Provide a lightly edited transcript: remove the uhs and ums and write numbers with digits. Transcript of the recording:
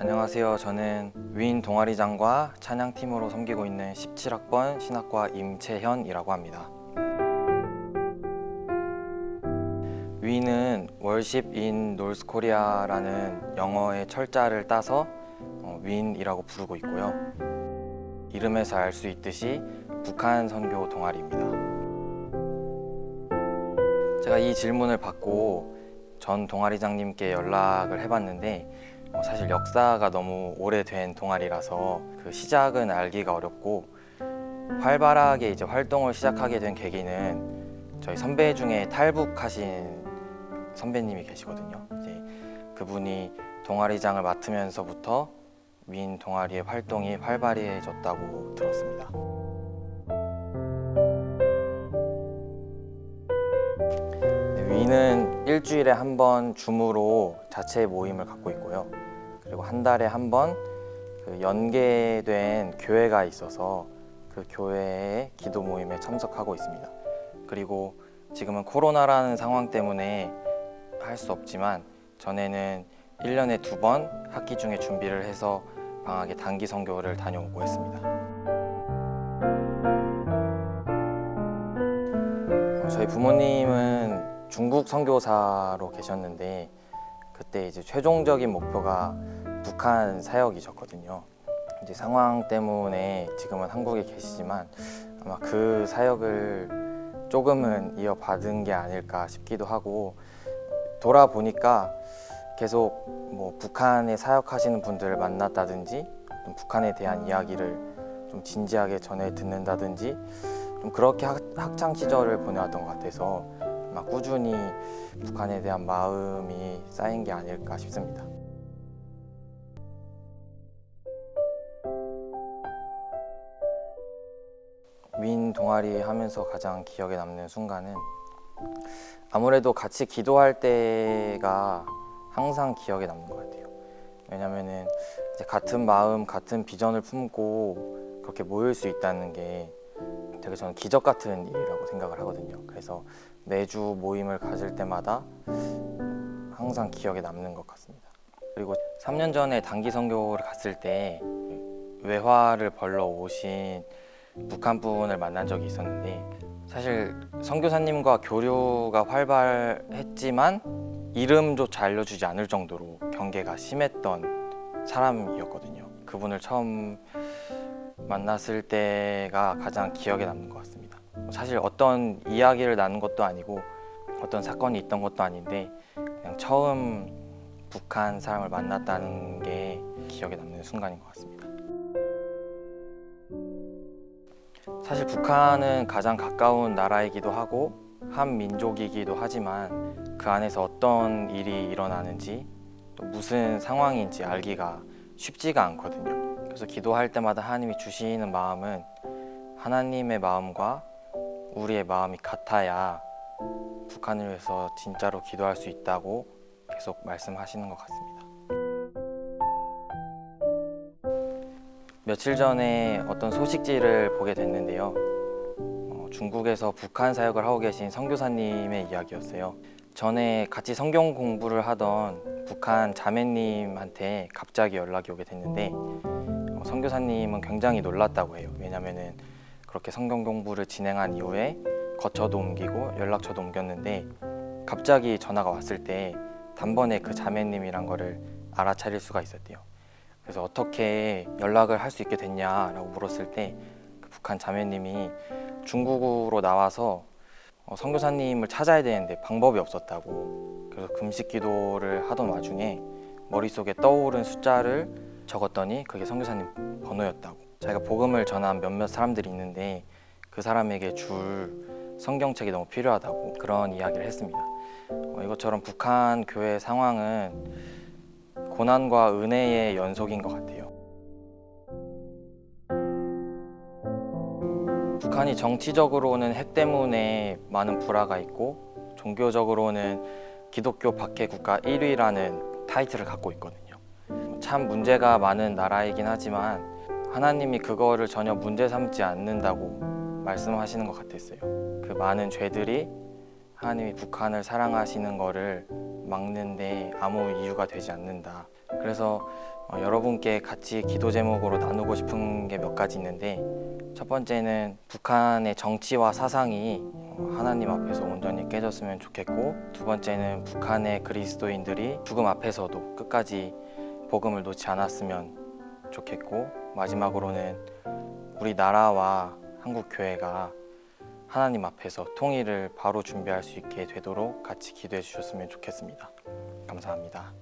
안녕하세요. 저는 위인 동아리장과 찬양팀으로 섬기고 있는 17학번 신학과 임채현이라고 합니다. 위인은 월십 인 노스 코리아라는 영어의 철자를 따서 위인이라고 부르고 있고요. 이름에서 알 수 있듯이 북한 선교 동아리입니다. 제가 이 질문을 받고 전 동아리장님께 연락을 해봤는데 사실 역사가 너무 오래된 동아리라서 그 시작은 알기가 어렵고, 활발하게 이제 활동을 시작하게 된 계기는 저희 선배 중에 탈북하신 선배님이 계시거든요. 이제 그분이 동아리장을 맡으면서부터 위인 동아리의 활동이 활발해졌다고 들었습니다. 위인은 일주일에 한 번 줌으로 자체 모임을 갖고 있고요. 그리고 한 달에 한 번 연계된 교회가 있어서 그 교회의 기도 모임에 참석하고 있습니다. 그리고 지금은 코로나라는 상황 때문에 할 수 없지만 전에는 1년에 2번 학기 중에 준비를 해서 방학에 단기 선교를 다녀오고 했습니다. 저희 부모님은 중국 선교사로 계셨는데 그때 이제 최종적인 목표가 북한 사역이셨거든요. 이제 상황 때문에 지금은 한국에 계시지만 아마 그 사역을 조금은 이어받은 게 아닐까 싶기도 하고, 돌아보니까 계속 뭐 북한에 사역하시는 분들을 만났다든지 북한에 대한 이야기를 좀 진지하게 전해 듣는다든지 좀 그렇게 학창 시절을 보내왔던 것 같아서 아마 꾸준히 북한에 대한 마음이 쌓인 게 아닐까 싶습니다. 위인 동아리 하면서 가장 기억에 남는 순간은 아무래도 같이 기도할 때가 항상 기억에 남는 것 같아요. 왜냐면은 이제 같은 마음, 같은 비전을 품고 그렇게 모일 수 있다는 게 되게 저는 기적 같은 일이라고 생각을 하거든요. 그래서 매주 모임을 가질 때마다 항상 기억에 남는 것 같습니다. 그리고 3년 전에 단기 선교를 갔을 때 외화를 벌러 오신 북한 분을 만난 적이 있었는데, 사실 선교사님과 교류가 활발했지만 이름조차 알려주지 않을 정도로 경계가 심했던 사람이었거든요. 그분을 처음 만났을 때가 가장 기억에 남는 것 같습니다. 사실 어떤 이야기를 나눈 것도 아니고 어떤 사건이 있던 것도 아닌데 그냥 처음 북한 사람을 만났다는 게 기억에 남는 순간인 것 같습니다. 사실 북한은 가장 가까운 나라이기도 하고 한 민족이기도 하지만 그 안에서 어떤 일이 일어나는지 또 무슨 상황인지 알기가 쉽지가 않거든요. 그래서 기도할 때마다 하나님이 주시는 마음은 하나님의 마음과 우리의 마음이 같아야 북한을 위해서 진짜로 기도할 수 있다고 계속 말씀하시는 것 같습니다. 며칠 전에 어떤 소식지를 보게 됐는데요. 중국에서 북한 사역을 하고 계신 선교사님의 이야기였어요. 전에 같이 성경 공부를 하던 북한 자매님한테 갑자기 연락이 오게 됐는데 선교사님은 굉장히 놀랐다고 해요. 왜냐면은 그렇게 성경 공부를 진행한 이후에 거처도 옮기고 연락처도 옮겼는데 갑자기 전화가 왔을 때 단번에 그 자매님이란 거를 알아차릴 수가 있었대요. 그래서 어떻게 연락을 할 수 있게 됐냐라고 물었을 때 그 북한 자매님이 중국으로 나와서 선교사님을 찾아야 되는데 방법이 없었다고, 그래서 금식 기도를 하던 와중에 머릿속에 떠오른 숫자를 적었더니 그게 선교사님 번호였다고. 자기가 복음을 전한 몇몇 사람들이 있는데 그 사람에게 줄 성경책이 너무 필요하다고 그런 이야기를 했습니다. 이것처럼 북한 교회 상황은 고난과 은혜의 연속인 것 같아요. 북한이 정치적으로는 핵 때문에 많은 불화가 있고 종교적으로는 기독교 박해 국가 1위라는 타이틀을 갖고 있거든요. 참 문제가 많은 나라이긴 하지만 하나님이 그거를 전혀 문제 삼지 않는다고 말씀하시는 것 같았어요. 그 많은 죄들이 하나님이 북한을 사랑하시는 거를 막는데 아무 이유가 되지 않는다. 그래서 여러분께 같이 기도 제목으로 나누고 싶은 게 몇 가지 있는데, 첫 번째는 북한의 정치와 사상이 하나님 앞에서 온전히 깨졌으면 좋겠고, 두 번째는 북한의 그리스도인들이 죽음 앞에서도 끝까지 복음을 놓지 않았으면 좋겠고, 마지막으로는 우리나라와 한국 교회가 하나님 앞에서 통일을 바로 준비할 수 있게 되도록 같이 기도해 주셨으면 좋겠습니다. 감사합니다.